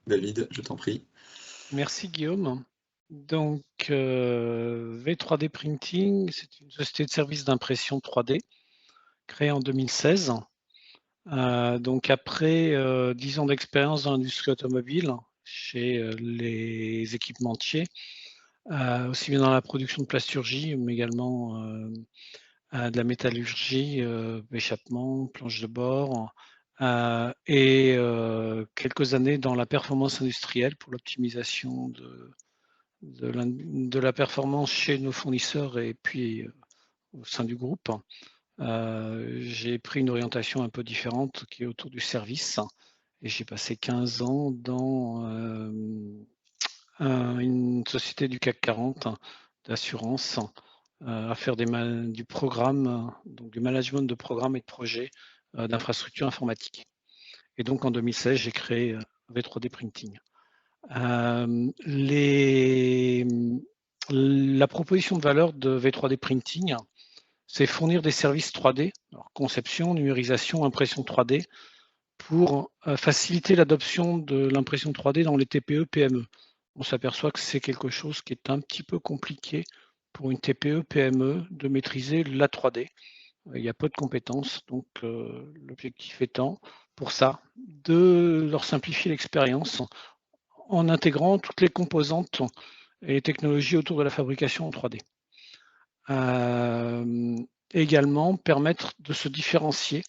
David, je t'en prie. Merci Guillaume. Donc, V3D Printing, c'est une société de services d'impression 3D créée en 2016. Donc après 10 ans d'expérience dans l'industrie automobile chez les équipementiers, aussi bien dans la production de plasturgie, mais également de la métallurgie, échappement, planche de bord, et quelques années dans la performance industrielle pour l'optimisation de la performance chez nos fournisseurs et puis au sein du groupe. J'ai pris une orientation un peu différente qui est autour du service et j'ai passé 15 ans dans une société du CAC 40 d'assurance à faire du programme, donc du management de programmes et de projets d'infrastructures informatiques. Et donc en 2016, j'ai créé V3D Printing. La proposition de valeur de V3D Printing, c'est fournir des services 3D, alors conception, numérisation, impression 3D, pour faciliter l'adoption de l'impression 3D dans les TPE, PME. On s'aperçoit que c'est quelque chose qui est un petit peu compliqué pour une TPE, PME de maîtriser la 3D. Il y a peu de compétences, donc l'objectif étant, pour ça, de leur simplifier l'expérience en intégrant toutes les composantes et les technologies autour de la fabrication en 3D. Également, permettre de se différencier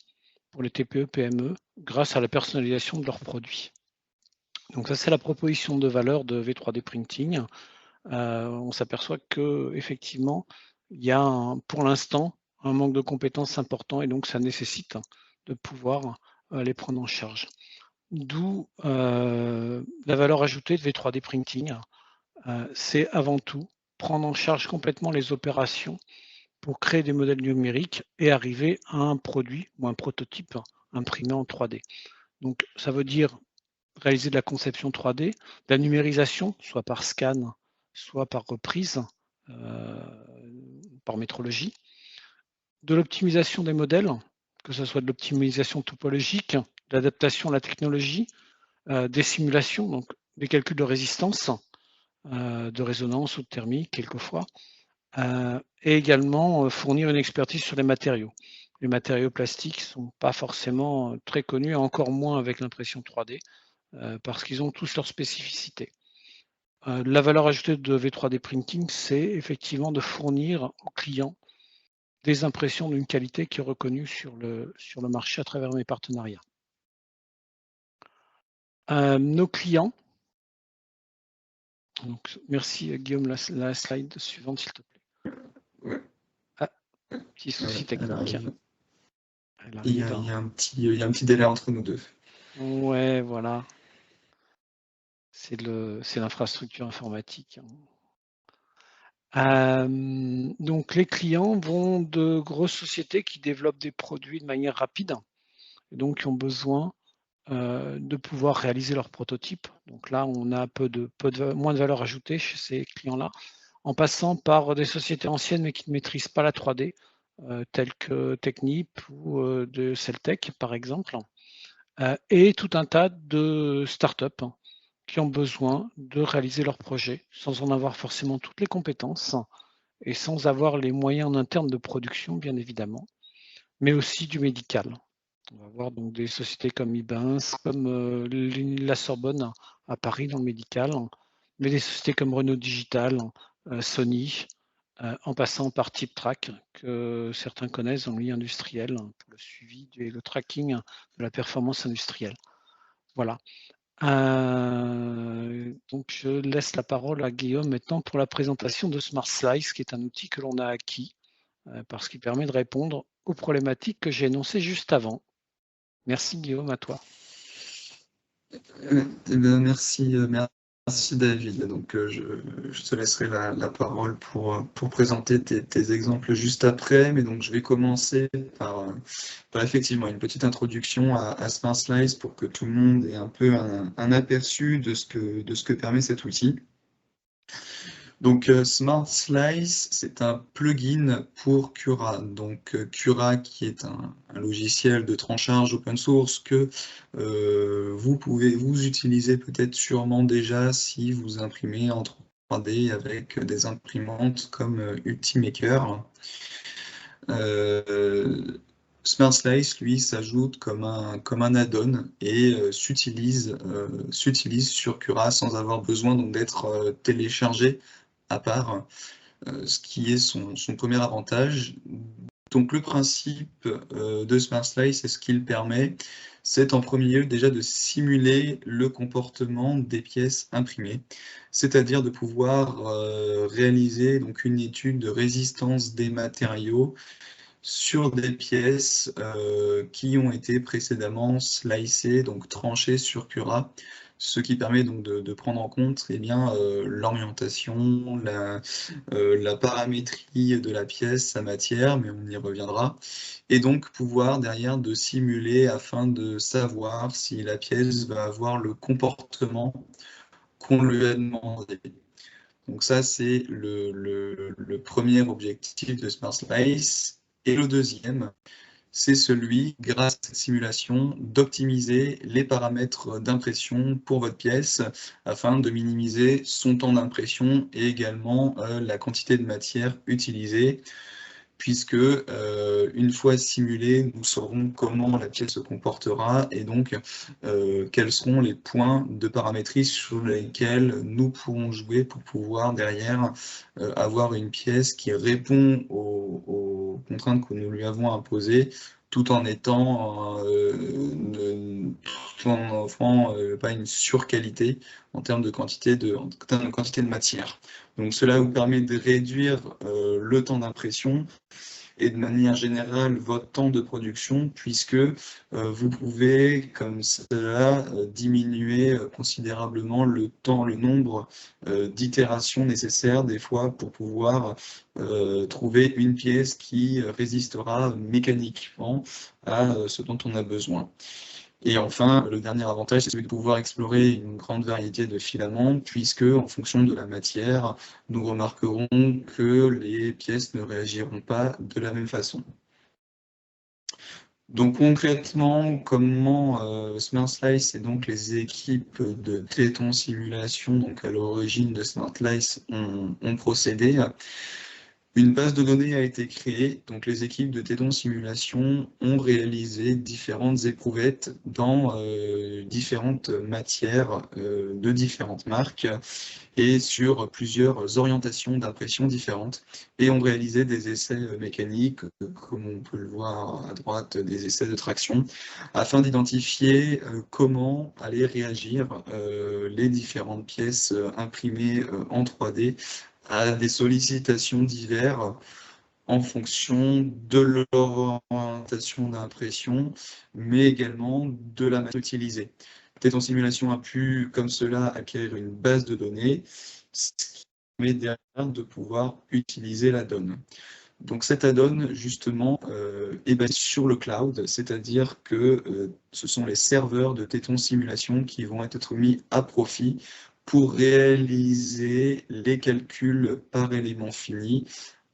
pour les TPE, PME grâce à la personnalisation de leurs produits. Donc ça, c'est la proposition de valeur de V3D Printing. On s'aperçoit qu'effectivement, il y a pour l'instant un manque de compétences important et donc ça nécessite de pouvoir les prendre en charge. D'où la valeur ajoutée de V3D Printing. C'est avant tout prendre en charge complètement les opérations pour créer des modèles numériques et arriver à un produit ou un prototype imprimé en 3D. Donc ça veut dire réaliser de la conception 3D, de la numérisation, soit par scan, soit par reprise, par métrologie, de l'optimisation des modèles, que ce soit de l'optimisation topologique, de l'adaptation à la technologie, des simulations, donc des calculs de résistance, de résonance ou de thermique quelquefois, et également fournir une expertise sur les matériaux. Les matériaux plastiques ne sont pas forcément très connus, encore moins avec l'impression 3D, parce qu'ils ont tous leurs spécificités. La valeur ajoutée de V3D Printing, c'est effectivement de fournir aux clients des impressions d'une qualité qui est reconnue sur le marché à travers mes partenariats. Nos clients, donc, merci Guillaume, la slide suivante s'il te plaît. Ouais. Ah, petit souci technique. Il y a un petit délai entre nous deux. Ouais, voilà. C'est l'infrastructure informatique. Donc les clients vont de grosses sociétés qui développent des produits de manière rapide, et donc qui ont besoin de pouvoir réaliser leurs prototypes. Donc là, on a moins de valeur ajoutée chez ces clients-là, en passant par des sociétés anciennes mais qui ne maîtrisent pas la 3D, telles que Technip ou de Celtech, par exemple, et tout un tas de startups qui ont besoin de réaliser leurs projets sans en avoir forcément toutes les compétences et sans avoir les moyens en interne de production, bien évidemment, mais aussi du médical. On va voir donc des sociétés comme Ibens, comme la Sorbonne à Paris dans le médical, mais des sociétés comme Renault Digital, Sony, en passant par TipTrack, que certains connaissent dans le milieu industriel, pour le suivi et le tracking de la performance industrielle. Voilà. Donc je laisse la parole à Guillaume maintenant pour la présentation de Smart Slice, qui est un outil que l'on a acquis parce qu'il permet de répondre aux problématiques que j'ai énoncées juste avant. Merci Guillaume, à toi. Merci David. Donc je te laisserai la parole pour présenter tes exemples juste après. Mais donc je vais commencer par effectivement une petite introduction à Smart Slice pour que tout le monde ait un peu un aperçu de ce que permet cet outil. Donc Smart Slice, c'est un plugin pour Cura. Donc Cura, qui est un logiciel de tranchage open source que vous pouvez vous utiliser peut-être sûrement déjà si vous imprimez en 3D avec des imprimantes comme Ultimaker. Smart Slice, lui, s'ajoute comme un add-on et s'utilise sur Cura sans avoir besoin d'être téléchargé à part, ce qui est son premier avantage. Donc le principe de Smart Slice, c'est ce qu'il permet, c'est en premier lieu déjà de simuler le comportement des pièces imprimées, c'est-à-dire de pouvoir réaliser donc une étude de résistance des matériaux sur des pièces qui ont été précédemment slicées, donc tranchées sur Cura, ce qui permet donc de prendre en compte l'orientation, la paramétrie de la pièce, sa matière, mais on y reviendra, et donc pouvoir derrière de simuler afin de savoir si la pièce va avoir le comportement qu'on lui a demandé. Donc ça, c'est le premier objectif de Smart Slice. Et le deuxième, c'est celui, grâce à cette simulation, d'optimiser les paramètres d'impression pour votre pièce afin de minimiser son temps d'impression et également la quantité de matière utilisée, puisque une fois simulé, nous saurons comment la pièce se comportera et donc quels seront les points de paramétrie sur lesquels nous pourrons jouer pour pouvoir derrière avoir une pièce qui répond aux contraintes que nous lui avons imposées, tout en offrant pas une surqualité en termes de quantité de matière. Donc cela vous permet de réduire le temps d'impression et de manière générale votre temps de production, puisque vous pouvez comme cela diminuer considérablement le temps, le nombre d'itérations nécessaires des fois pour pouvoir trouver une pièce qui résistera mécaniquement à ce dont on a besoin. Et enfin, le dernier avantage, c'est celui de pouvoir explorer une grande variété de filaments, puisque en fonction de la matière, nous remarquerons que les pièces ne réagiront pas de la même façon. Donc concrètement, comment Smart Slice et donc les équipes de Téton Simulation, donc à l'origine de Smart Slice, ont procédé. Une base de données a été créée, donc les équipes de Téton Simulation ont réalisé différentes éprouvettes dans différentes matières de différentes marques et sur plusieurs orientations d'impression différentes, et ont réalisé des essais mécaniques, comme on peut le voir à droite, des essais de traction, afin d'identifier comment allaient réagir les différentes pièces imprimées en 3D à des sollicitations diverses en fonction de leur orientation d'impression, mais également de la matière utilisée. Téton Simulation a pu, comme cela, acquérir une base de données, ce qui permet derrière de pouvoir utiliser la donne. Donc cet add-on, justement, est basé sur le cloud, c'est-à-dire que ce sont les serveurs de Téton Simulation qui vont être mis à profit pour réaliser les calculs par élément fini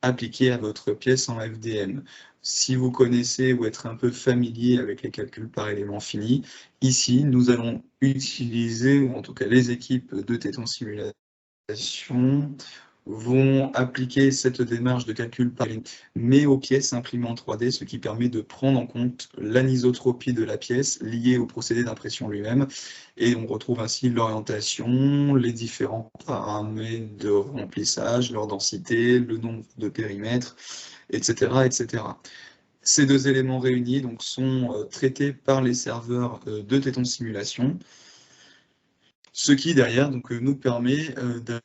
appliqués à votre pièce en FDM. Si vous connaissez ou êtes un peu familier avec les calculs par élément fini, ici, nous allons utiliser, ou en tout cas les équipes de Téton Simulation, vont appliquer cette démarche de calcul par élément, mais aux pièces imprimées en 3D, ce qui permet de prendre en compte l'anisotropie de la pièce liée au procédé d'impression lui-même, et on retrouve ainsi l'orientation, les différents paramètres de remplissage, leur densité, le nombre de périmètres, etc., etc. Ces deux éléments réunis donc, sont traités par les serveurs de Téton Simulation, ce qui derrière donc, nous permet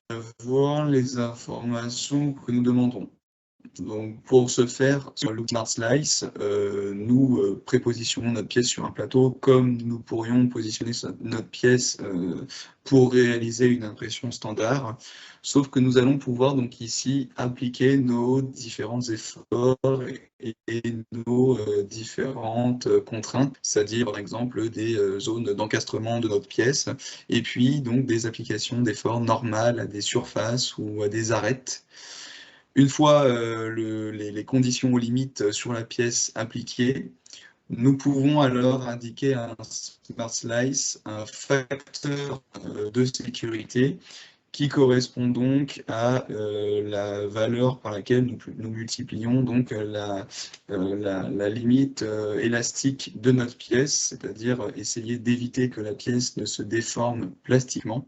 d'avoir les informations que nous demandons. Donc, pour ce faire, sur le Smart Slice, nous prépositionnons notre pièce sur un plateau comme nous pourrions positionner notre pièce pour réaliser une impression standard. Sauf que nous allons pouvoir donc ici appliquer nos différents efforts et nos différentes contraintes, c'est-à-dire par exemple des zones d'encastrement de notre pièce, et puis donc des applications d'efforts normales à des surfaces ou à des arêtes. Une fois les conditions aux limites sur la pièce appliquées, nous pouvons alors indiquer à un Smart Slice un facteur de sécurité qui correspond donc à la valeur par laquelle nous multiplions donc la limite élastique de notre pièce, c'est-à-dire essayer d'éviter que la pièce ne se déforme plastiquement.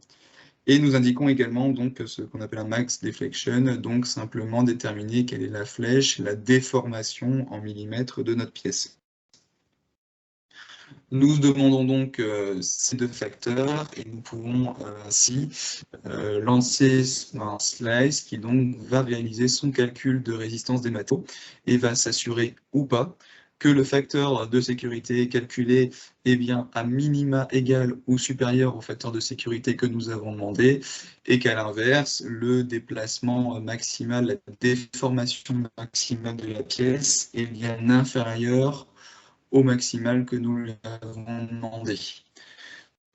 Et nous indiquons également donc ce qu'on appelle un max deflection, donc simplement déterminer quelle est la flèche, la déformation en millimètres de notre pièce. Nous demandons donc ces deux facteurs et nous pouvons ainsi lancer un slice qui donc va réaliser son calcul de résistance des matériaux et va s'assurer ou pas que le facteur de sécurité calculé est bien à minima égal ou supérieur au facteur de sécurité que nous avons demandé, et qu'à l'inverse, le déplacement maximal, la déformation maximale de la pièce est bien inférieur au maximal que nous lui avons demandé.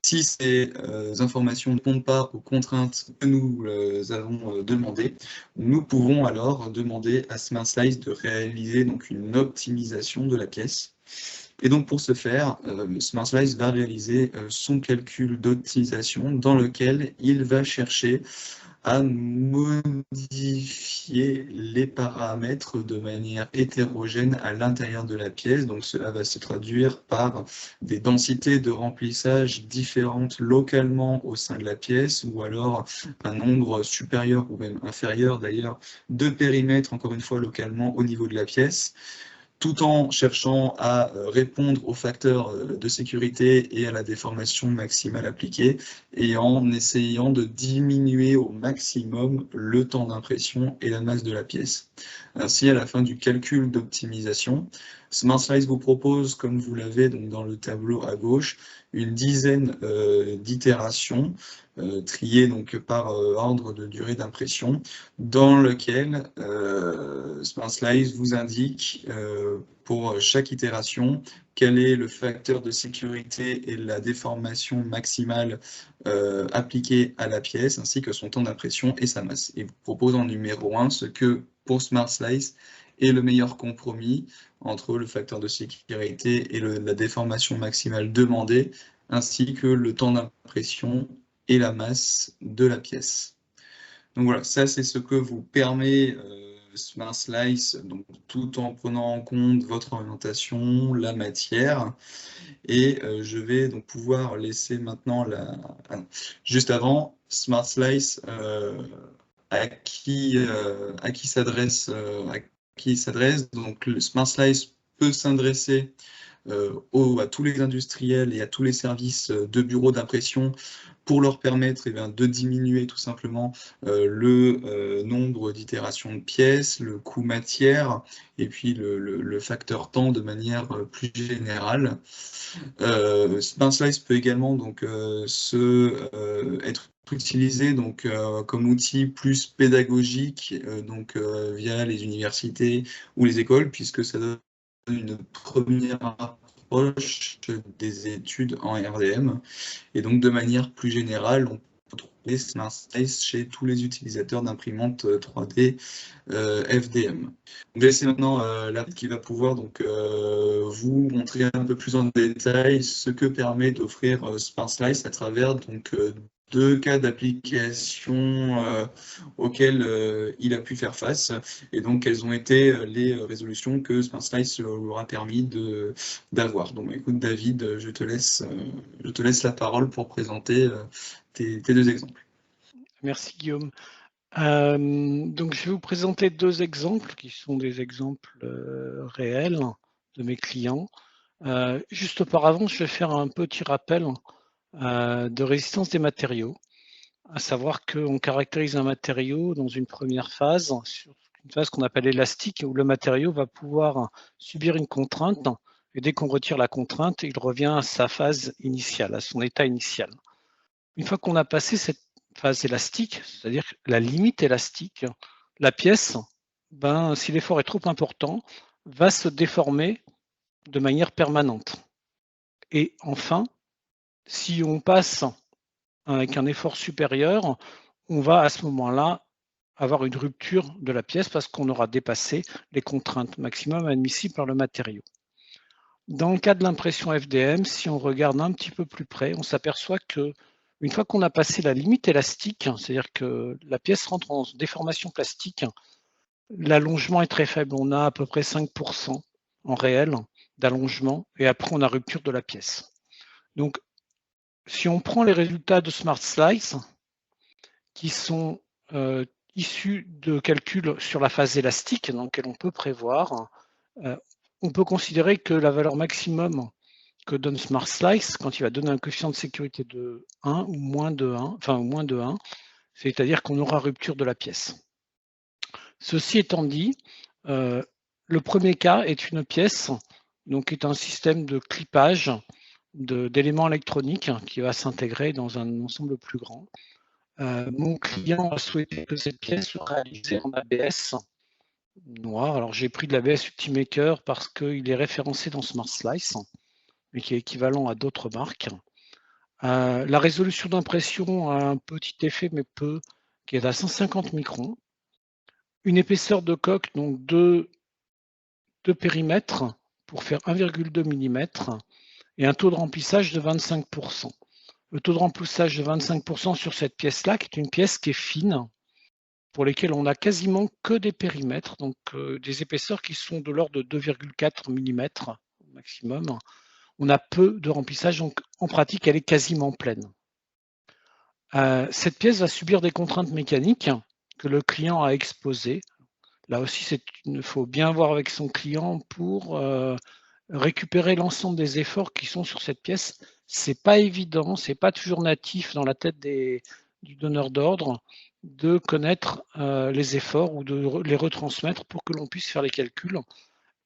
Si ces informations ne répondent pas aux contraintes que nous avons demandées, nous pouvons alors demander à Smart Slice de réaliser donc une optimisation de la pièce. Et donc pour ce faire, Smart Slice va réaliser son calcul d'optimisation dans lequel il va chercher à modifier les paramètres de manière hétérogène à l'intérieur de la pièce. Donc cela va se traduire par des densités de remplissage différentes localement au sein de la pièce, ou alors un nombre supérieur ou même inférieur d'ailleurs de périmètres, encore une fois localement au niveau de la pièce, tout en cherchant à répondre aux facteurs de sécurité et à la déformation maximale appliquée, et en essayant de diminuer au maximum le temps d'impression et la masse de la pièce. Ainsi, à la fin du calcul d'optimisation, Smart Slice vous propose, comme vous l'avez donc dans le tableau à gauche, une dizaine d'itérations triées donc par ordre de durée d'impression, dans lequel Smart Slice vous indique pour chaque itération quel est le facteur de sécurité et la déformation maximale appliquée à la pièce, ainsi que son temps d'impression et sa masse. Et vous propose en numéro 1 ce que, pour Smart Slice, est le meilleur compromis entre le facteur de sécurité et la déformation maximale demandée, ainsi que le temps d'impression et la masse de la pièce. Donc voilà, ça c'est ce que vous permet Smart Slice, donc, tout en prenant en compte votre orientation, la matière. Et je vais donc pouvoir laisser maintenant juste avant, Smart Slice, à qui s'adresse donc le Smart Slice peut s'adresser à tous les industriels et à tous les services de bureaux d'impression pour leur permettre de diminuer tout simplement le nombre d'itérations de pièces, le coût matière et puis le facteur temps de manière plus générale. Smart Slice peut également donc être utilisé donc comme outil plus pédagogique donc via les universités ou les écoles, puisque ça donne une première approche des études en RDM, et donc de manière plus générale on peut trouver Smart Slice chez tous les utilisateurs d'imprimantes 3D FDM. Je vais laisser maintenant la qui va pouvoir donc vous montrer un peu plus en détail ce que permet d'offrir Smart Slice à travers donc deux cas d'application auxquels il a pu faire face, et donc quelles ont été les résolutions que Smart Slice lui aura permis d'avoir. Donc écoute David, je te laisse la parole pour présenter tes deux exemples. Merci Guillaume. Donc je vais vous présenter deux exemples qui sont des exemples réels de mes clients. Juste auparavant, je vais faire un petit rappel de résistance des matériaux, à savoir qu'on caractérise un matériau dans une première phase sur ce une phase qu'on appelle élastique, où le matériau va pouvoir subir une contrainte, et dès qu'on retire la contrainte, il revient à sa phase initiale, à son état initial. Une fois qu'on a passé cette phase élastique, c'est-à-dire la limite élastique, la pièce, si l'effort est trop important, va se déformer de manière permanente. Et enfin, si on passe avec un effort supérieur, on va à ce moment-là avoir une rupture de la pièce parce qu'on aura dépassé les contraintes maximum admissibles par le matériau. Dans le cas de l'impression FDM, si on regarde un petit peu plus près, on s'aperçoit que une fois qu'on a passé la limite élastique, c'est-à-dire que la pièce rentre en déformation plastique, l'allongement est très faible. On a à peu près 5% en réel d'allongement et après on a rupture de la pièce. Donc, si on prend les résultats de Smart Slice, qui sont issus de calculs sur la phase élastique dans lequel on peut prévoir, on peut considérer que la valeur maximum que donne Smart Slice, quand il va donner un coefficient de sécurité de 1 ou moins de 1, enfin ou moins de 1, c'est-à-dire qu'on aura rupture de la pièce. Ceci étant dit, le premier cas est une pièce, donc est un système de clippage d'éléments électroniques qui va s'intégrer dans un ensemble plus grand. Mon client a souhaité que cette pièce soit réalisée en ABS noir. Alors j'ai pris de l'ABS Ultimaker parce qu'il est référencé dans Smart Slice, mais qui est équivalent à d'autres marques. La résolution d'impression a un petit effet, mais peu, qui est à 150 microns. Une épaisseur de coque, donc de périmètre, pour faire 1,2 mm, et un taux de remplissage de 25%. Le taux de remplissage de 25% sur cette pièce-là, qui est une pièce qui est fine, pour lesquelles on n'a quasiment que des périmètres, donc des épaisseurs qui sont de l'ordre de 2,4 mm au maximum. On a peu de remplissage, donc en pratique, elle est quasiment pleine. Cette pièce va subir des contraintes mécaniques que le client a exposées. Là aussi, il faut bien voir avec son client pour récupérer l'ensemble des efforts qui sont sur cette pièce. C'est pas évident, c'est pas toujours natif dans la tête du donneur d'ordre de connaître les efforts ou de les retransmettre pour que l'on puisse faire les calculs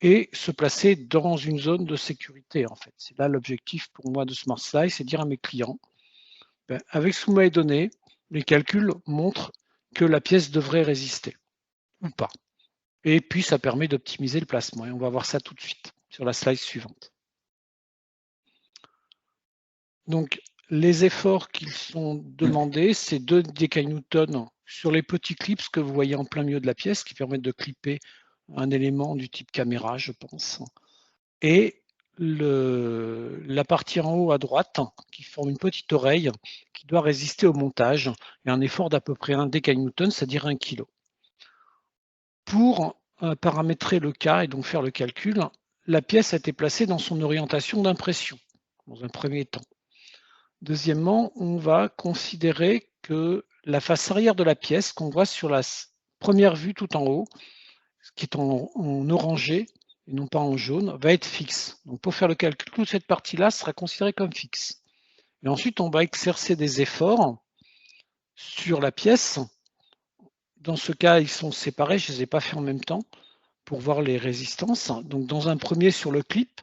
et se placer dans une zone de sécurité, en fait. C'est là l'objectif pour moi de Smart Slice, c'est dire à mes clients, avec ce que vous m'avez donné, les calculs montrent que la pièce devrait résister, ou pas. Et puis, ça permet d'optimiser le placement. Et on va voir ça tout de suite sur la slide suivante. Donc, les efforts qui sont demandés, c'est 2 décanewtons sur les petits clips que vous voyez en plein milieu de la pièce, qui permettent de clipper un élément du type caméra, je pense. Et la partie en haut à droite, qui forme une petite oreille, qui doit résister au montage, et un effort d'à peu près 1 décanewton, c'est-à-dire 1 kg. Pour paramétrer le cas et donc faire le calcul, la pièce a été placée dans son orientation d'impression, dans un premier temps. Deuxièmement, on va considérer que la face arrière de la pièce, qu'on voit sur la première vue tout en haut, qui est en orangé et non pas en jaune, va être fixe. Donc pour faire le calcul, toute cette partie-là sera considérée comme fixe. Et ensuite, on va exercer des efforts sur la pièce. Dans ce cas, ils sont séparés, je ne les ai pas fait en même temps pour voir les résistances. Donc dans un premier sur le clip,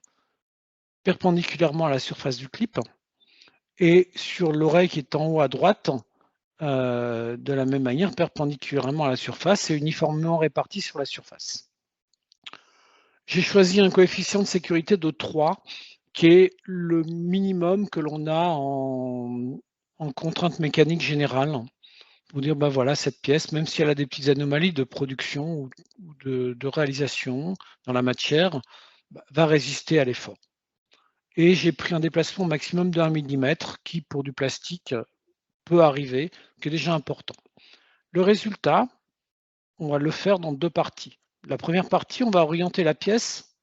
perpendiculairement à la surface du clip, et sur l'oreille qui est en haut à droite, de la même manière, perpendiculairement à la surface et uniformément répartie sur la surface. J'ai choisi un coefficient de sécurité de 3, qui est le minimum que l'on a en contrainte mécanique générale. Pour dire, ben voilà, cette pièce, même si elle a des petites anomalies de production ou de réalisation dans la matière, va résister à l'effort. Et j'ai pris un déplacement maximum de 1 mm qui, pour du plastique, peut arriver, qui est déjà important. Le résultat, on va le faire dans 2 parties. La première partie, on va orienter la pièce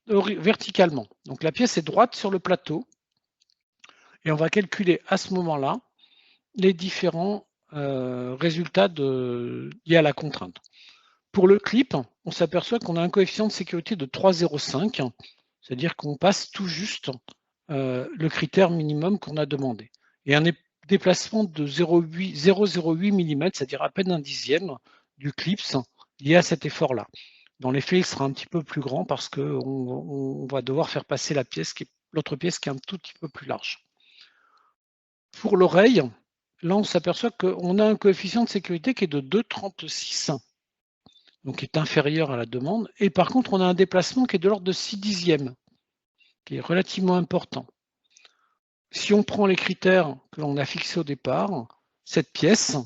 verticalement. Donc la pièce est droite sur le plateau et on va calculer à ce moment-là les différents résultats liés à la contrainte. Pour le clip, on s'aperçoit qu'on a un coefficient de sécurité de 3,05, c'est-à-dire qu'on passe tout juste le critère minimum qu'on a demandé. Et un déplacement de 0,08 mm, c'est-à-dire à peine 1/10 du clip, lié à cet effort-là. Dans les faits, il sera un petit peu plus grand parce qu'on va devoir faire passer l'autre pièce qui est un tout petit peu plus large. Pour l'oreille, là, on s'aperçoit qu'on a un coefficient de sécurité qui est de 2,36, donc qui est inférieur à la demande. Et par contre, on a un déplacement qui est de l'ordre de 6 dixièmes, qui est relativement important. Si on prend les critères que l'on a fixés au départ, cette pièce,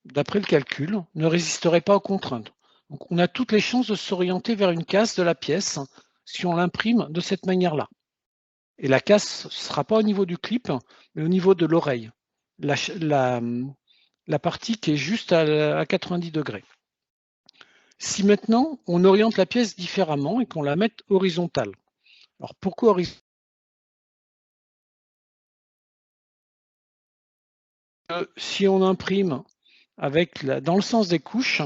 d'après le calcul, ne résisterait pas aux contraintes. Donc on a toutes les chances de s'orienter vers une casse de la pièce si on l'imprime de cette manière-là. Et la casse ne sera pas au niveau du clip, mais au niveau de l'oreille. La partie qui est juste à 90 degrés. Si maintenant on oriente la pièce différemment et qu'on la mette horizontale. Alors pourquoi horizontale? Si on imprime dans le sens des couches,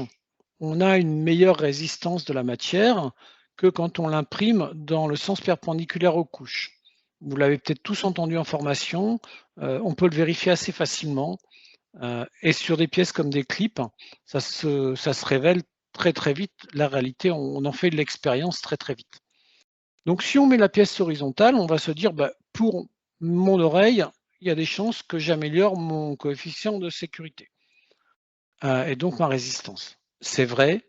on a une meilleure résistance de la matière que quand on l'imprime dans le sens perpendiculaire aux couches. Vous l'avez peut-être tous entendu en formation, on peut le vérifier assez facilement. Et sur des pièces comme des clips, ça se révèle très très vite. La réalité, on en fait de l'expérience très très vite. Donc si on met la pièce horizontale, on va se dire, pour mon oreille, il y a des chances que j'améliore mon coefficient de sécurité et donc ma résistance. C'est vrai,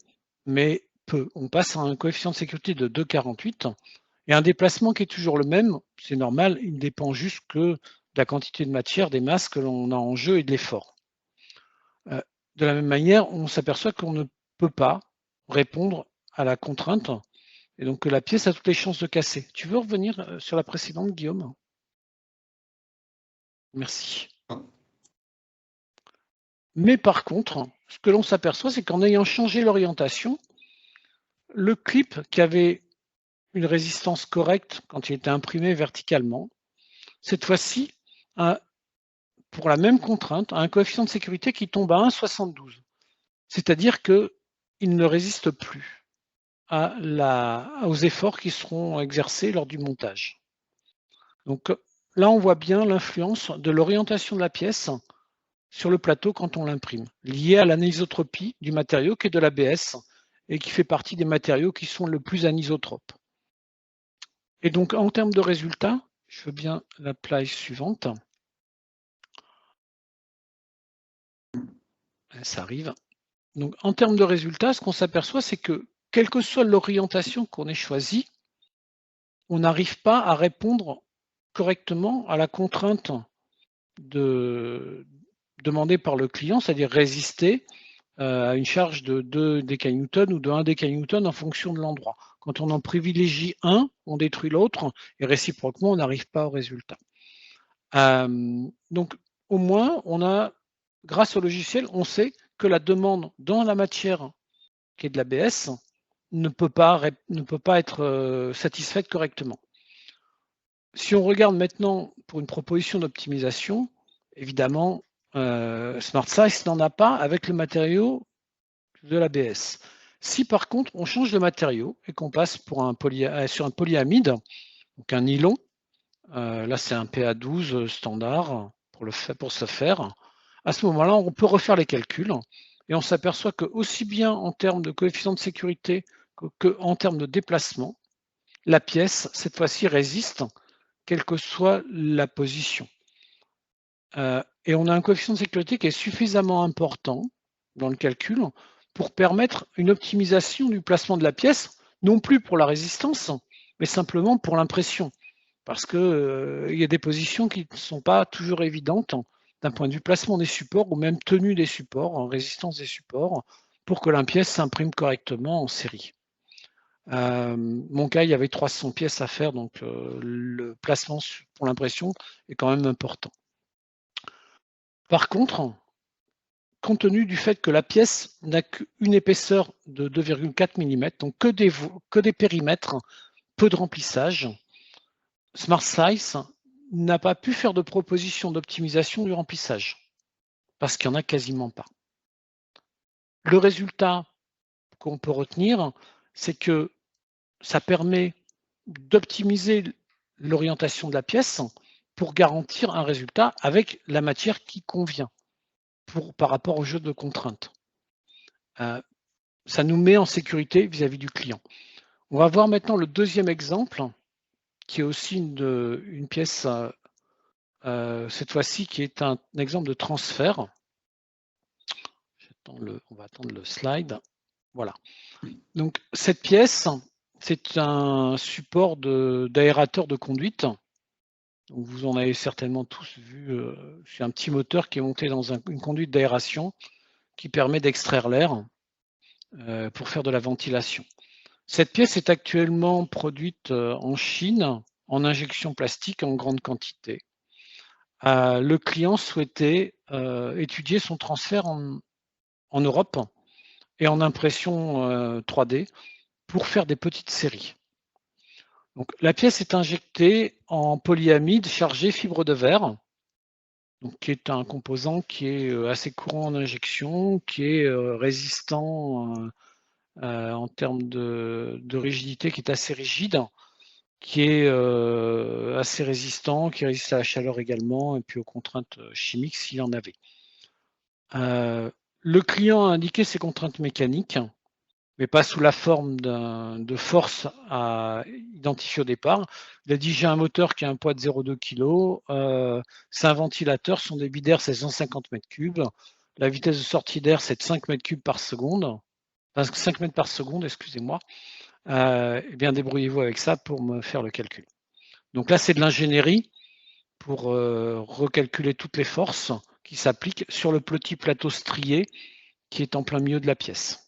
mais peu. On passe à un coefficient de sécurité de 2,48 et un déplacement qui est toujours le même, c'est normal, il ne dépend juste que de la quantité de matière, des masses que l'on a en jeu et de l'effort. De la même manière, on s'aperçoit qu'on ne peut pas répondre à la contrainte et donc que la pièce a toutes les chances de casser. Tu veux revenir sur la précédente, Guillaume? Merci. Mais par contre, ce que l'on s'aperçoit, c'est qu'en ayant changé l'orientation, le clip qui avait une résistance correcte quand il était imprimé verticalement, cette fois-ci, pour la même contrainte, a un coefficient de sécurité qui tombe à 1,72. C'est-à-dire qu'il ne résiste plus aux efforts qui seront exercés lors du montage. Donc là, on voit bien l'influence de l'orientation de la pièce sur le plateau quand on l'imprime, liée à l'anisotropie du matériau qui est de l'ABS et qui fait partie des matériaux qui sont le plus anisotropes. Et donc, en termes de résultats, je veux bien la slide suivante. Ça arrive. Donc, en termes de résultats, ce qu'on s'aperçoit, c'est que, quelle que soit l'orientation qu'on ait choisie, on n'arrive pas à répondre correctement à la contrainte demandée par le client, c'est-à-dire résister à une charge de 2 décanewtons ou de 1 décanewton en fonction de l'endroit. Quand on en privilégie un, on détruit l'autre et réciproquement, on n'arrive pas au résultat. Donc, au moins, grâce au logiciel, on sait que la demande dans la matière qui est de l'ABS ne peut pas être satisfaite correctement. Si on regarde maintenant pour une proposition d'optimisation, évidemment, SmartSize n'en a pas avec le matériau de l'ABS. Si par contre, on change de matériau et qu'on passe sur un polyamide, donc un nylon, là c'est un PA12 standard pour ce faire, à ce moment-là, on peut refaire les calculs et on s'aperçoit que aussi bien en termes de coefficient de sécurité qu'en termes de déplacement, la pièce, cette fois-ci, résiste, quelle que soit la position. Et on a un coefficient de sécurité qui est suffisamment important dans le calcul pour permettre une optimisation du placement de la pièce, non plus pour la résistance, mais simplement pour l'impression. Parce qu'il y a des positions qui ne sont pas toujours évidentes d'un point de vue placement des supports ou même tenue des supports, en résistance des supports, pour que la pièce s'imprime correctement en série. Mon cas, il y avait 300 pièces à faire, donc le placement pour l'impression est quand même important. Par contre, compte tenu du fait que la pièce n'a qu'une épaisseur de 2,4 mm, donc que des périmètres, peu de remplissage, SmartSize n'a pas pu faire de proposition d'optimisation du remplissage, parce qu'il n'y en a quasiment pas. Le résultat qu'on peut retenir, c'est que ça permet d'optimiser l'orientation de la pièce pour garantir un résultat avec la matière qui convient par rapport au jeu de contraintes. ça nous met en sécurité vis-à-vis du client. On va voir maintenant le deuxième exemple, qui est aussi une pièce, cette fois-ci, qui est un exemple de transfert. On va attendre le slide. Voilà. Donc, cette pièce, c'est un support d'aérateur de conduite. Donc, vous en avez certainement tous vu. C'est un petit moteur qui est monté dans une conduite d'aération qui permet d'extraire l'air pour faire de la ventilation. Cette pièce est actuellement produite en Chine en injection plastique en grande quantité. Le client souhaitait étudier son transfert en Europe et en impression 3D pour faire des petites séries. Donc, la pièce est injectée en polyamide chargé fibre de verre, donc, qui est un composant qui est assez courant en injection, qui est résistant en termes de rigidité, qui est assez rigide, qui est assez résistant, qui résiste à la chaleur également, et puis aux contraintes chimiques s'il y en avait. Le client a indiqué ses contraintes mécaniques, mais pas sous la forme de force à identifier au départ. Il a dit, j'ai un moteur qui a un poids de 0,2 kg, c'est un ventilateur, son débit d'air c'est 150 m3, la vitesse de sortie d'air c'est de 5 m3 par seconde, enfin 5 mètres par seconde, excusez-moi. Eh bien, débrouillez-vous avec ça pour me faire le calcul. Donc là, c'est de l'ingénierie pour recalculer toutes les forces qui s'appliquent sur le petit plateau strié qui est en plein milieu de la pièce.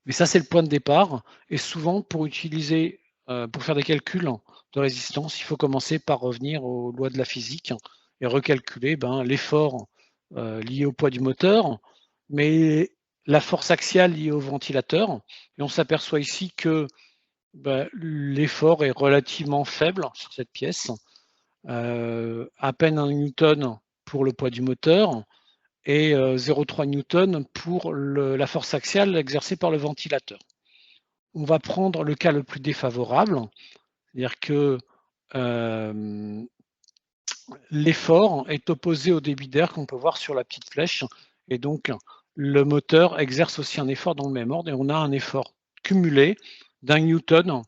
Mais ça, c'est le point de départ. Et souvent, pour utiliser, pour faire des calculs de résistance, il faut commencer par revenir aux lois de la physique et recalculer l'effort lié au poids du moteur, mais la force axiale liée au ventilateur. Et on s'aperçoit ici que l'effort est relativement faible sur cette pièce, à peine 1 newton pour le poids du moteur et 0,3 newton pour la force axiale exercée par le ventilateur. On va prendre le cas le plus défavorable, c'est-à-dire que l'effort est opposé au débit d'air qu'on peut voir sur la petite flèche, et donc le moteur exerce aussi un effort dans le même ordre, et on a un effort cumulé d'1 newton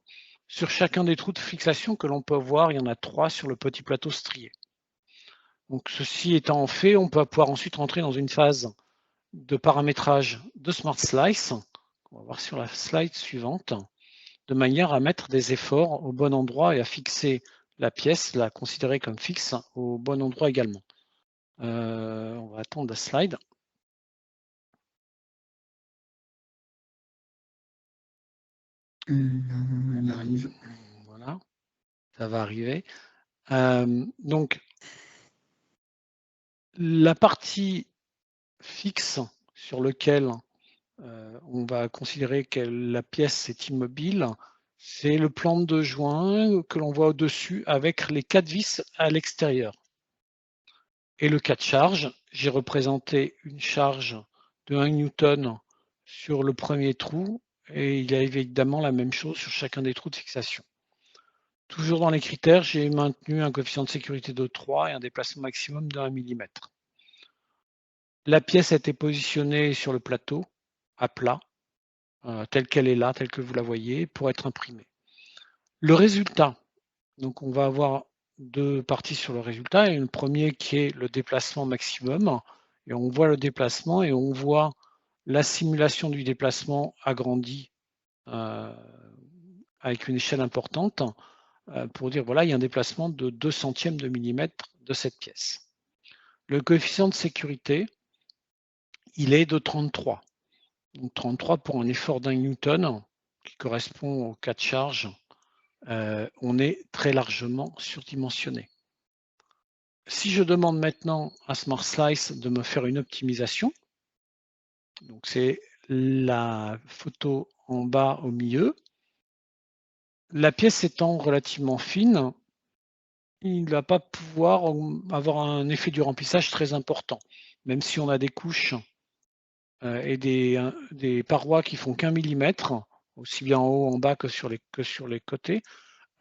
sur chacun des trous de fixation que l'on peut voir. Il y en a 3 sur le petit plateau strié. Donc, ceci étant fait, on peut pouvoir ensuite rentrer dans une phase de paramétrage de Smart Slice, on va voir sur la slide suivante, de manière à mettre des efforts au bon endroit et à fixer la pièce, la considérer comme fixe au bon endroit également. On va attendre la slide. Elle arrive. Voilà, ça va arriver. Donc, la partie fixe sur laquelle on va considérer que la pièce est immobile, c'est le plan de joint que l'on voit au-dessus avec les 4 vis à l'extérieur. Et le cas de charge, j'ai représenté une charge de 1 newton sur le premier trou, et il y a évidemment la même chose sur chacun des trous de fixation. Toujours dans les critères, j'ai maintenu un coefficient de sécurité de 3 et un déplacement maximum de 1 mm. La pièce a été positionnée sur le plateau, à plat, telle qu'elle est là, telle que vous la voyez, pour être imprimée. Le résultat, donc on va avoir 2 parties sur le résultat, et une première qui est le déplacement maximum, et on voit le déplacement et on voit la simulation du déplacement agrandie avec une échelle importante pour dire voilà, il y a un déplacement de 2 centièmes de millimètre de cette pièce. Le coefficient de sécurité, il est de 33. Donc 33 pour un effort d'1 newton qui correspond au cas de charge, on est très largement surdimensionné. Si je demande maintenant à Smart Slice de me faire une optimisation, donc c'est la photo en bas au milieu, la pièce étant relativement fine, il ne va pas pouvoir avoir un effet du remplissage très important, même si on a des couches et des parois qui font qu'1 mm, aussi bien en haut, en bas que sur les côtés,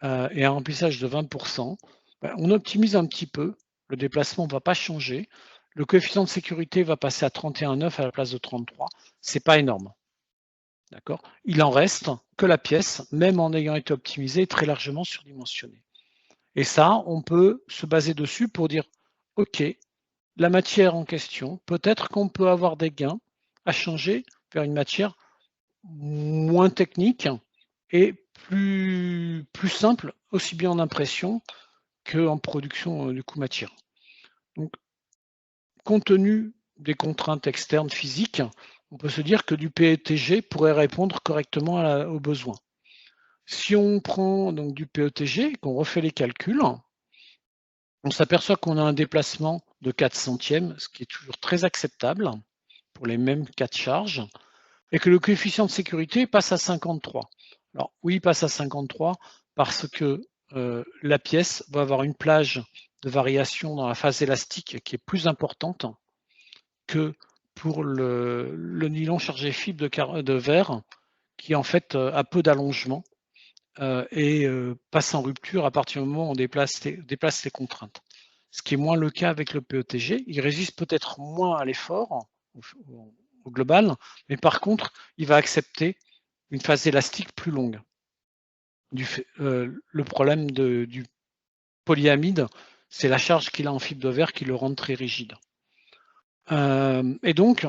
et un remplissage de 20%, on optimise un petit peu, le déplacement ne va pas changer, le coefficient de sécurité va passer à 31,9 à la place de 33, c'est pas énorme. D'accord? Il en reste que la pièce, même en ayant été optimisée, très largement surdimensionnée. Et ça, on peut se baser dessus pour dire, OK, la matière en question, peut-être qu'on peut avoir des gains à changer vers une matière moins technique et plus simple, aussi bien en impression qu'en production du coup matière. Donc, compte tenu des contraintes externes physiques, on peut se dire que du PETG pourrait répondre correctement aux besoins. Si on prend donc du PETG, qu'on refait les calculs, on s'aperçoit qu'on a un déplacement de 4 centièmes, ce qui est toujours très acceptable pour les mêmes cas de charge, et que le coefficient de sécurité passe à 53. Alors oui, il passe à 53 parce que la pièce va avoir une plage de variation dans la phase élastique qui est plus importante que pour le nylon chargé fibre de verre, qui en fait a peu d'allongement et passe en rupture à partir du moment où on déplace les contraintes. Ce qui est moins le cas avec le PETG. Il résiste peut-être moins à l'effort au global, mais par contre, il va accepter une phase élastique plus longue. Le problème du polyamide, c'est la charge qu'il a en fibre de verre qui le rend très rigide. Et donc,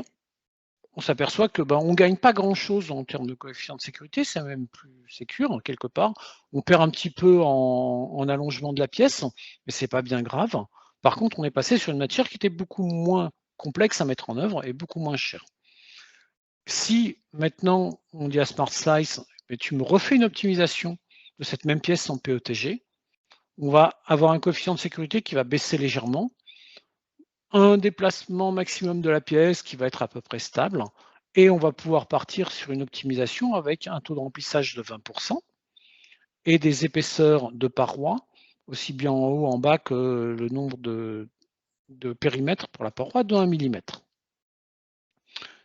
on s'aperçoit que on ne gagne pas grand-chose en termes de coefficient de sécurité, c'est même plus sécure quelque part. On perd un petit peu en allongement de la pièce, mais c'est pas bien grave. Par contre, on est passé sur une matière qui était beaucoup moins complexe à mettre en œuvre et beaucoup moins chère. Si maintenant on dit à Smart Slice, mais tu me refais une optimisation de cette même pièce en PETG, on va avoir un coefficient de sécurité qui va baisser légèrement, un déplacement maximum de la pièce qui va être à peu près stable, et on va pouvoir partir sur une optimisation avec un taux de remplissage de 20% et des épaisseurs de parois, aussi bien en haut, en bas que le nombre de périmètres pour la paroi de 1 mm.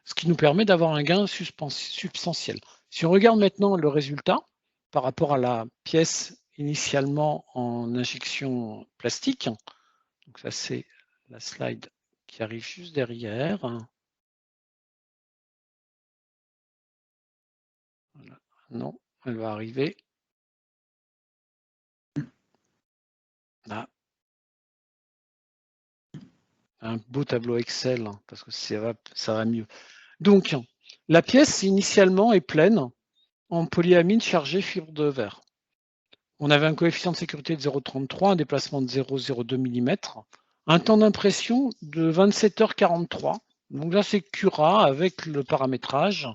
Ce qui nous permet d'avoir un gain substantiel. Si on regarde maintenant le résultat par rapport à la pièce initialement en injection plastique, donc ça c'est la slide qui arrive juste derrière. Voilà. Non, elle va arriver. Là. Un beau tableau Excel, parce que ça va mieux. Donc, la pièce initialement est pleine en polyamide chargé fibre de verre. On avait un coefficient de sécurité de 0,33, un déplacement de 0,02 mm, un temps d'impression de 27h43. Donc là, c'est Cura avec le paramétrage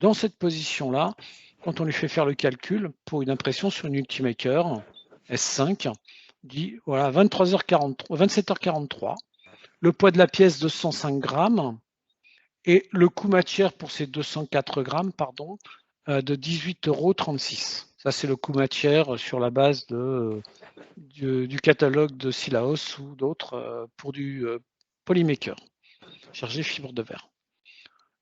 dans cette position-là, quand on lui fait faire le calcul pour une impression sur une Ultimaker S5, dit voilà 27h43, le poids de la pièce 205 grammes et le coût matière pour ces 204 grammes, pardon, de 18,36 €. Ça, c'est le coût matière sur la base du catalogue de Silaos ou d'autres pour du Polymaker, chargé fibre de verre.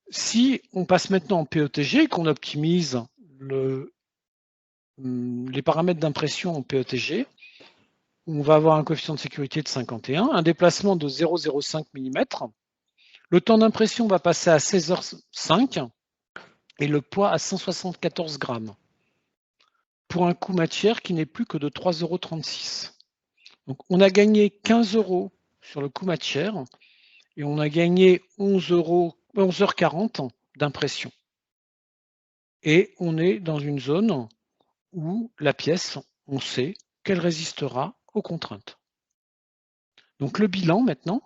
Si on passe maintenant en PETG, qu'on optimise les paramètres d'impression en PETG, on va avoir un coefficient de sécurité de 51, un déplacement de 0,05 mm. Le temps d'impression va passer à 16h05 et le poids à 174 grammes pour un coût matière qui n'est plus que de 3,36 €. Donc on a gagné 15 € sur le coût matière et on a gagné 11h40 d'impression. Et on est dans une zone où la pièce, on sait qu'elle résistera aux contraintes. Donc le bilan maintenant,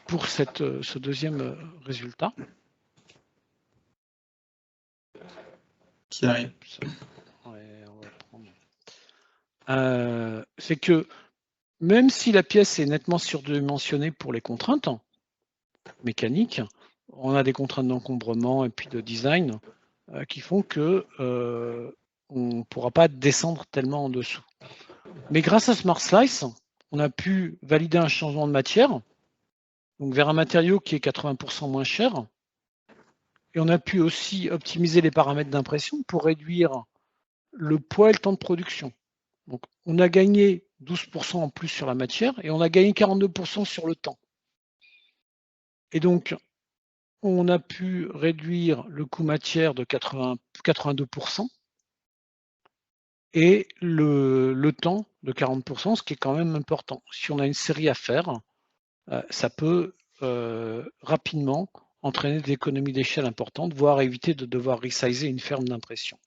pour ce deuxième résultat, qui arrive. C'est que même si la pièce est nettement surdimensionnée pour les contraintes mécaniques, on a des contraintes d'encombrement et puis de design qui font que on ne pourra pas descendre tellement en dessous. Mais grâce à Smart Slice, on a pu valider un changement de matière, donc vers un matériau qui est 80% moins cher, et on a pu aussi optimiser les paramètres d'impression pour réduire le poids et le temps de production. Donc on a gagné 12% en plus sur la matière et on a gagné 42% sur le temps. Et donc, on a pu réduire le coût matière de 82% et le temps de 40%, ce qui est quand même important. Si on a une série à faire, ça peut rapidement entraîner des économies d'échelle importantes, voire éviter de devoir resizer une ferme d'impression.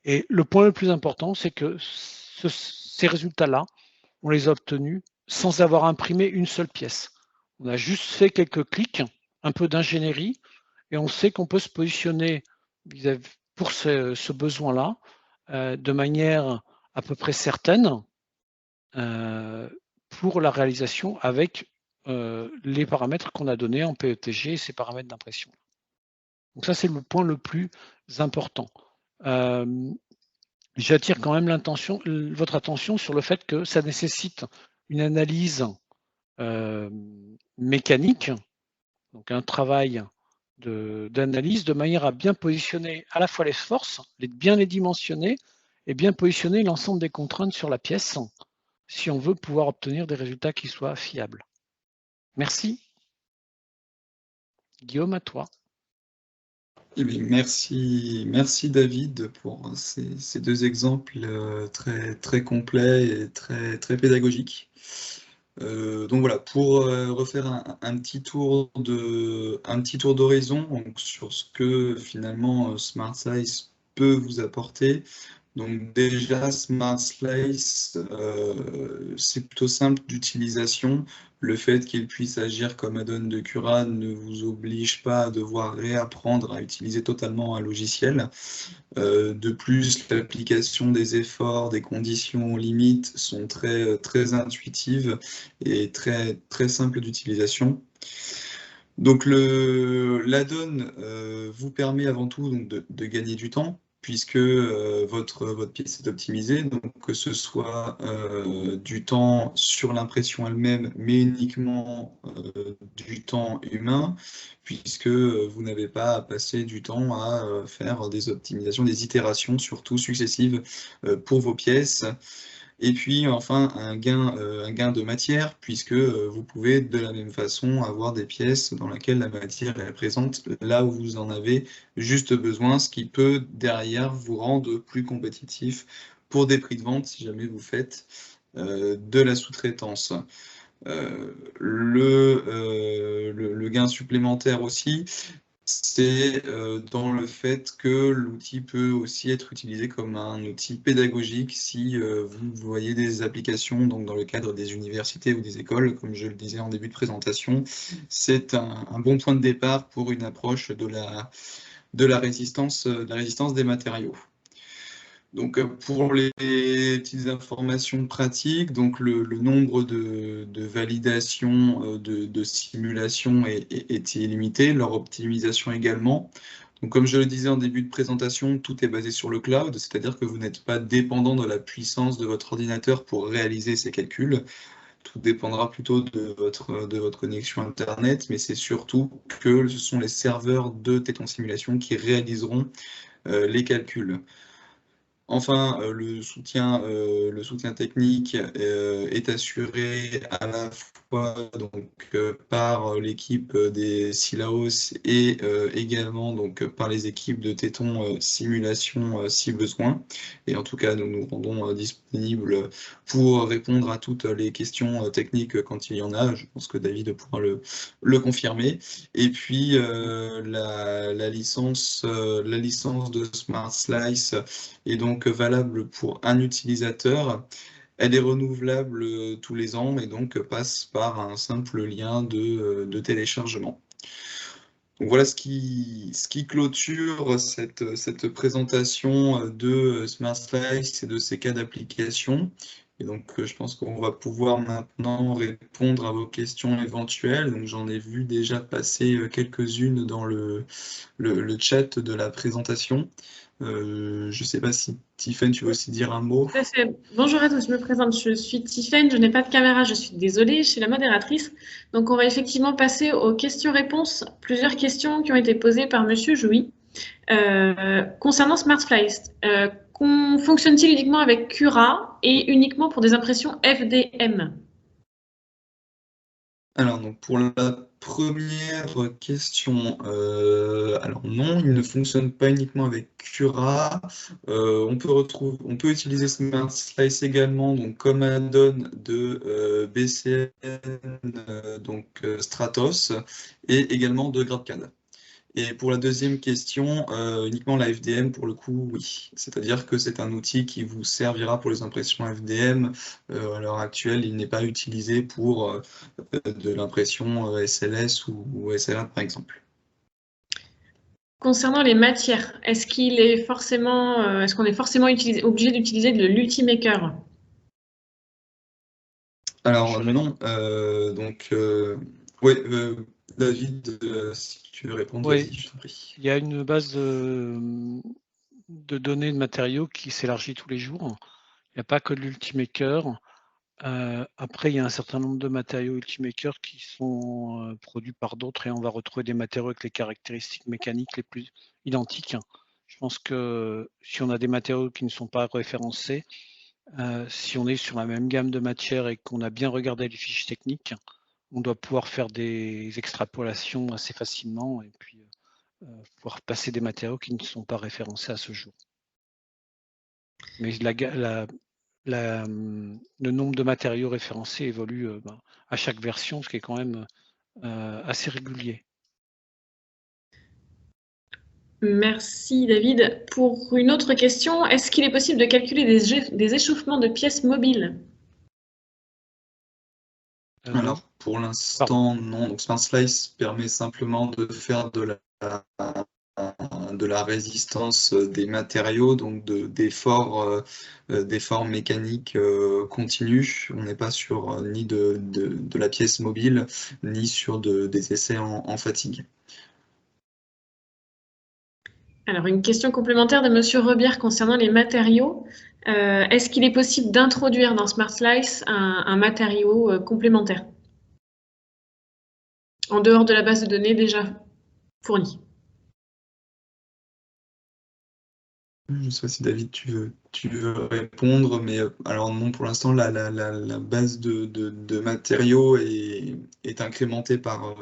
Et le point le plus important, c'est que ces résultats-là, on les a obtenus sans avoir imprimé une seule pièce. On a juste fait quelques clics, un peu d'ingénierie, et on sait qu'on peut se positionner pour ce besoin-là de manière à peu près certaine pour la réalisation avec les paramètres qu'on a donnés en PETG et ces paramètres d'impression. Donc ça, c'est le point le plus important. J'attire quand même votre attention sur le fait que ça nécessite une analyse mécanique, donc un travail d'analyse de manière à bien positionner à la fois les forces, bien les dimensionner et bien positionner l'ensemble des contraintes sur la pièce si on veut pouvoir obtenir des résultats qui soient fiables. Merci. Guillaume, à toi. Eh bien, merci David pour ces deux exemples très complets et très pédagogiques. Donc voilà, pour refaire un petit tour d'horizon sur ce que finalement Smart Slice peut vous apporter. Donc déjà, Smart Slice, c'est plutôt simple d'utilisation. Le fait qu'il puisse agir comme add-on de Cura ne vous oblige pas à devoir réapprendre à utiliser totalement un logiciel. De plus, l'application des efforts, des conditions limites sont très intuitives et très simples d'utilisation. Donc l'add-on vous permet avant tout donc, de gagner du temps, puisque votre pièce est optimisée, donc que ce soit du temps sur l'impression elle-même, mais uniquement du temps humain, puisque vous n'avez pas à passer du temps à faire des optimisations, des itérations, surtout successives pour vos pièces. Et puis enfin un gain de matière, puisque vous pouvez de la même façon avoir des pièces dans lesquelles la matière est présente là où vous en avez juste besoin, ce qui peut derrière vous rendre plus compétitif pour des prix de vente si jamais vous faites de la sous-traitance. Le gain supplémentaire aussi, c'est dans le fait que l'outil peut aussi être utilisé comme un outil pédagogique si vous voyez des applications donc dans le cadre des universités ou des écoles, comme je le disais en début de présentation. C'est un bon point de départ pour une approche de la résistance des matériaux. Donc, pour les petites informations pratiques, donc le nombre de validations de simulation est illimité, leur optimisation également. Donc, comme je le disais en début de présentation, tout est basé sur le cloud, c'est-à-dire que vous n'êtes pas dépendant de la puissance de votre ordinateur pour réaliser ces calculs. Tout dépendra plutôt de votre connexion Internet, mais c'est surtout que ce sont les serveurs de Téton Simulation qui réaliseront les calculs. Enfin, le soutien technique est assuré à la fois donc, par l'équipe des Silaos et également donc, par les équipes de Téton Simulation si besoin. Et en tout cas, nous nous rendons disponibles pour répondre à toutes les questions techniques quand il y en a. Je pense que David pourra le confirmer. Et puis, la licence de Smart Slice est donc valable pour un utilisateur. Elle est renouvelable tous les ans et donc passe par un simple lien de téléchargement. Donc voilà ce qui clôture cette présentation de Smart Slice et de ses cas d'application. Et donc, je pense qu'on va pouvoir maintenant répondre à vos questions éventuelles. Donc, j'en ai vu déjà passer quelques-unes dans le chat de la présentation. Je ne sais pas si Tiffaine, tu veux aussi dire un mot. Tout à fait. Bonjour à tous, je me présente, je suis Tiffaine, je n'ai pas de caméra, je suis désolée, je suis la modératrice. Donc on va effectivement passer aux questions-réponses. Plusieurs questions qui ont été posées par Monsieur Jouy. Concernant Smart Slice, fonctionne-t-il uniquement avec Cura et uniquement pour des impressions FDM? Alors, donc pour la première question, alors non, il ne fonctionne pas uniquement avec Cura. On peut utiliser Smart Slice également, donc comme add-on de BCN, donc Stratos, et également de GradCAD. Et pour la deuxième question, uniquement la FDM, pour le coup, oui. C'est-à-dire que c'est un outil qui vous servira pour les impressions FDM. À l'heure actuelle, il n'est pas utilisé pour de l'impression SLS ou SLA, par exemple. Concernant les matières, est-ce qu'on est forcément obligé d'utiliser de l'Ultimaker? Alors non, donc oui, David, si tu veux répondre, Oui, vas-y, je t'en prie. il y a une base de données de matériaux qui s'élargit tous les jours. Il n'y a pas que de l'Ultimaker. Après, il y a un certain nombre de matériaux Ultimaker qui sont produits par d'autres et on va retrouver des matériaux avec les caractéristiques mécaniques les plus identiques. Je pense que si on a des matériaux qui ne sont pas référencés, si on est sur la même gamme de matières et qu'on a bien regardé les fiches techniques, on doit pouvoir faire des extrapolations assez facilement et puis pouvoir passer des matériaux qui ne sont pas référencés à ce jour. Mais le nombre de matériaux référencés évolue à chaque version, ce qui est quand même assez régulier. Merci David. Pour une autre question, est-ce qu'il est possible de calculer des échauffements de pièces mobiles? Alors, pour l'instant, non. Donc, Smart Slice permet simplement de faire de la résistance des matériaux, donc d'efforts mécaniques continus. On n'est pas sur ni de la pièce mobile, ni sur des essais en fatigue. Alors, une question complémentaire de Monsieur Rebière concernant les matériaux. Est-ce qu'il est possible d'introduire dans Smart Slice un matériau complémentaire en dehors de la base de données déjà fournie? Je ne sais pas si David, tu veux répondre, mais alors non, pour l'instant, la base de matériaux est incrémentée par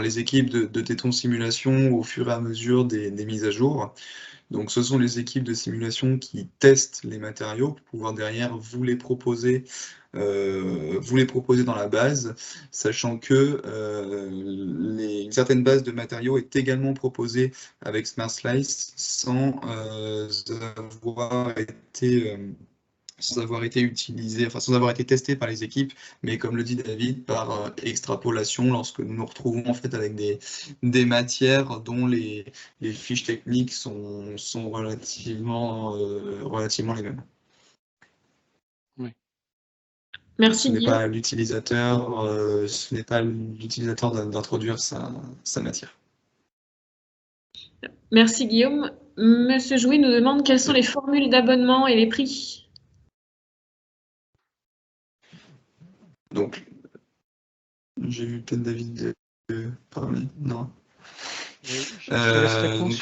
les équipes de Téton Simulation au fur et à mesure des mises à jour. Donc, ce sont les équipes de simulation qui testent les matériaux pour pouvoir derrière vous les proposer dans la base, sachant que une certaine base de matériaux est également proposée avec Smart Slice sans avoir été utilisé, enfin sans avoir été testé par les équipes, mais comme le dit David, par extrapolation, lorsque nous nous retrouvons en fait avec des matières dont les fiches techniques sont relativement les mêmes. Oui. Merci Ce n'est Guillaume. pas l'utilisateur d'introduire sa matière. Merci Guillaume. Monsieur Jouy nous demande quelles sont les formules d'abonnement et les prix. Donc, j'ai vu peut-être David parler. Non. Oui, je te laisse répondre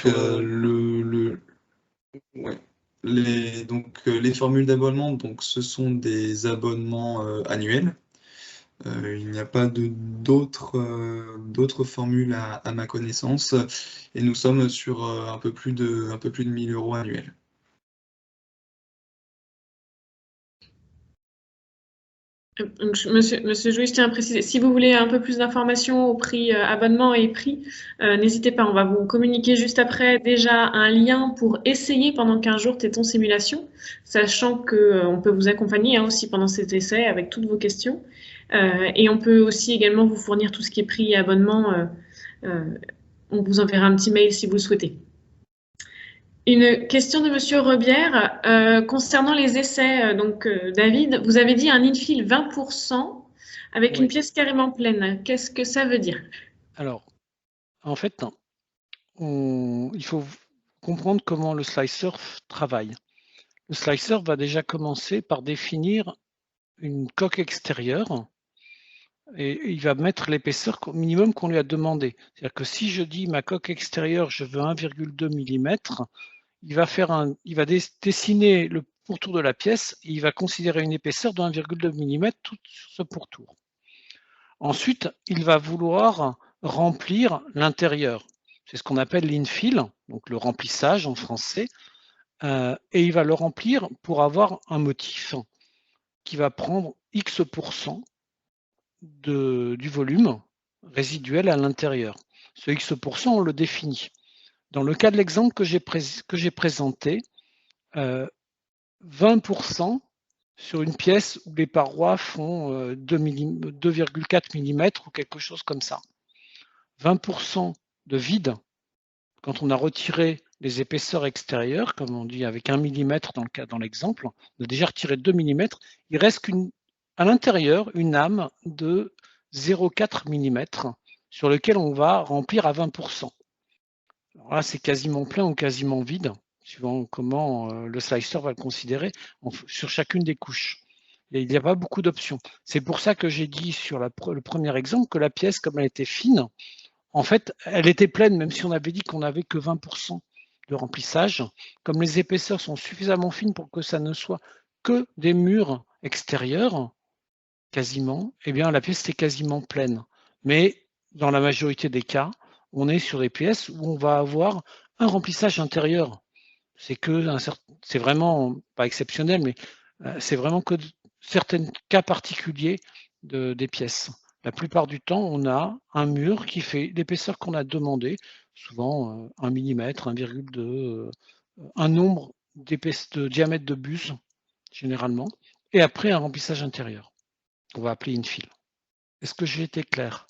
Donc, sur les formules d'abonnement, donc ce sont des abonnements annuels. Il n'y a pas d'autres formules à ma connaissance, et nous sommes sur un peu plus de 1000 € annuels. Donc, Monsieur Jouy, je tiens à préciser, si vous voulez un peu plus d'informations au prix abonnement et prix, n'hésitez pas, on va vous communiquer juste après déjà un lien pour essayer pendant 15 jours Téton Simulation, sachant qu'on peut vous accompagner aussi pendant cet essai avec toutes vos questions. Et on peut aussi également vous fournir tout ce qui est prix et abonnement. On vous enverra un petit mail si vous le souhaitez. Une question de Monsieur Rebière concernant les essais. David, vous avez dit un infill 20% avec une pièce carrément pleine. Qu'est-ce que ça veut dire? Alors, en fait, il faut comprendre comment le slicer travaille. Le slicer va déjà commencer par définir une coque extérieure et il va mettre l'épaisseur minimum qu'on lui a demandé. C'est-à-dire que si je dis ma coque extérieure, je veux 1,2 mm, il va dessiner le pourtour de la pièce et il va considérer une épaisseur de 1,2 mm tout sur ce pourtour. Ensuite, il va vouloir remplir l'intérieur. C'est ce qu'on appelle l'infill, donc le remplissage en français. Et il va le remplir pour avoir un motif qui va prendre X% du volume résiduel à l'intérieur. Ce X%, on le définit. Dans le cas de l'exemple que j'ai présenté, 20% sur une pièce où les parois font 2,4 mm ou quelque chose comme ça. 20% de vide, quand on a retiré les épaisseurs extérieures, comme on dit avec 1 mm dans l'exemple, on a déjà retiré 2 mm, il reste à l'intérieur une âme de 0,4 mm sur lequel on va remplir à 20%. Alors là, c'est quasiment plein ou quasiment vide, suivant comment le slicer va le considérer sur chacune des couches. Il n'y a pas beaucoup d'options. C'est pour ça que j'ai dit sur le premier exemple que la pièce, comme elle était fine, en fait, elle était pleine, même si on avait dit qu'on n'avait que 20% de remplissage. Comme les épaisseurs sont suffisamment fines pour que ça ne soit que des murs extérieurs, quasiment, eh bien la pièce était quasiment pleine. Mais dans la majorité des cas, on est sur des pièces où on va avoir un remplissage intérieur. C'est vraiment pas exceptionnel, mais c'est vraiment que certains cas particuliers des pièces. La plupart du temps, on a un mur qui fait l'épaisseur qu'on a demandé, souvent 1 mm, 1,2, un nombre de diamètre de buse, généralement, et après un remplissage intérieur, qu'on va appeler infill. Est-ce que j'ai été clair?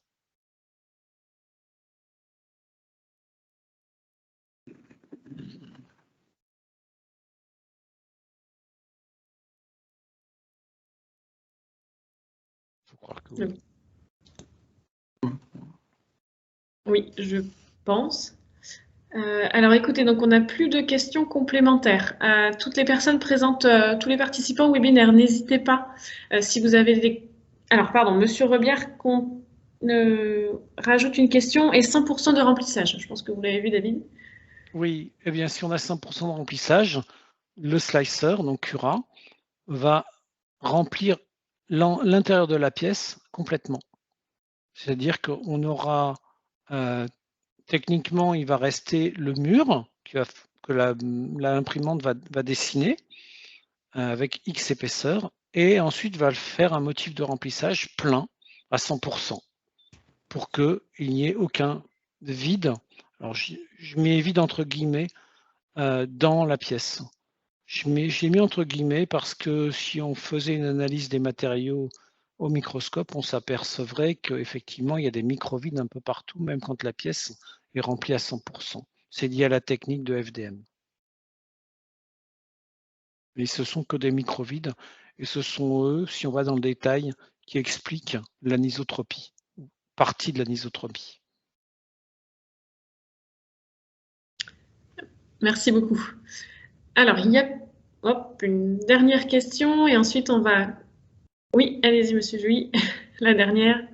Faut croire que oui. Oui, je pense. Alors écoutez, donc on n'a plus de questions complémentaires. Toutes les personnes présentes, tous les participants au webinaire, n'hésitez pas si vous avez des... Alors pardon, Monsieur Rebière qu'on rajoute une question et 100% de remplissage. Je pense que vous l'avez vu, David. Oui, eh bien si on a 100% de remplissage, le slicer, donc Cura, va remplir l'intérieur de la pièce complètement. C'est-à-dire qu'on aura, techniquement, il va rester le mur que l'imprimante va dessiner avec X épaisseur, et ensuite va faire un motif de remplissage plein à 100% pour qu'il n'y ait aucun vide. Alors je mets vide entre guillemets dans la pièce. Je l'ai mis entre guillemets parce que si on faisait une analyse des matériaux au microscope, on s'apercevrait qu'effectivement, il y a des micro-vides un peu partout, même quand la pièce est remplie à 100%. C'est lié à la technique de FDM. Mais ce sont que des micro-vides, et ce sont eux, si on va dans le détail, qui expliquent l'anisotropie, partie de l'anisotropie. Merci beaucoup. Alors, il y a une dernière question et ensuite on va... Oui, allez-y, Monsieur Jouy, la dernière.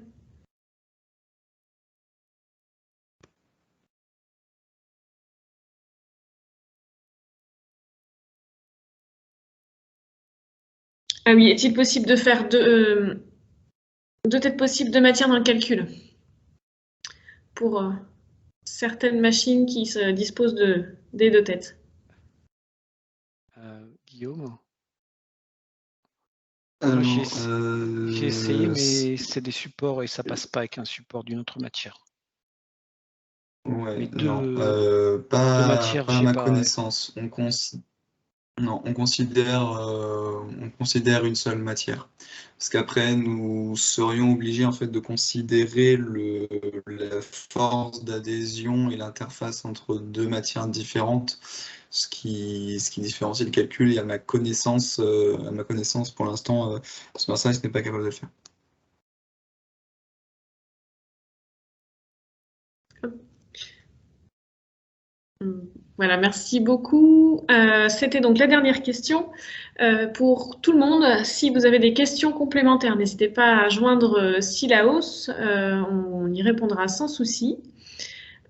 Ah oui, est-il possible de faire deux têtes possibles de matière dans le calcul pour certaines machines qui se disposent des deux têtes? Guillaume? J'ai essayé, mais c'est des supports et ça passe pas avec un support d'une autre matière. Ouais, deux matières, pas à ma connaissance. On considère une seule matière. Parce qu'après, nous serions obligés en fait de considérer la force d'adhésion et l'interface entre deux matières différentes, ce qui différencie le calcul. Et à ma connaissance, pour l'instant, SmartSlice n'est pas capable de le faire. Voilà, merci beaucoup. C'était donc la dernière question. Pour tout le monde, si vous avez des questions complémentaires, n'hésitez pas à joindre Silaos, on y répondra sans souci.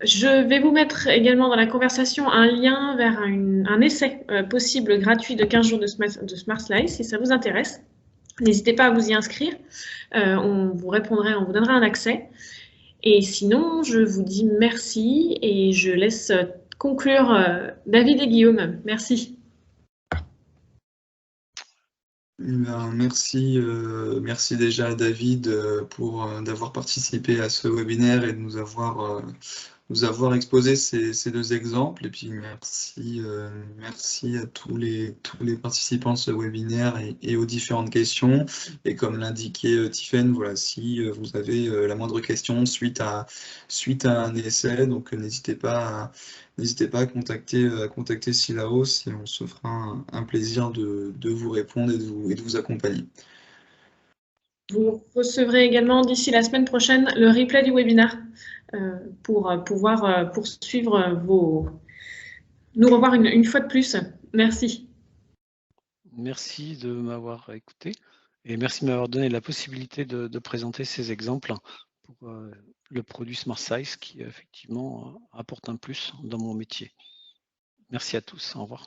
Je vais vous mettre également dans la conversation un lien vers un essai possible gratuit de 15 jours de SmartSlice, si ça vous intéresse. N'hésitez pas à vous y inscrire. On vous répondra, on vous donnera un accès. Et sinon, je vous dis merci et je laisse conclure David et Guillaume. Merci. Merci, merci déjà à David d'avoir participé à ce webinaire et de nous avoir exposé ces deux exemples. Et puis merci, merci à tous les participants de ce webinaire et aux différentes questions. Et comme l'indiquait Tiffaine, voilà, si vous avez la moindre question suite à un essai, donc n'hésitez pas à contacter Silaos et on se fera un plaisir de vous répondre et de vous accompagner. Vous recevrez également d'ici la semaine prochaine le replay du webinaire pour pouvoir poursuivre nous revoir une fois de plus. Merci. Merci de m'avoir écouté et merci de m'avoir donné la possibilité de présenter ces exemples pour le produit SmartSize qui effectivement apporte un plus dans mon métier. Merci à tous, au revoir.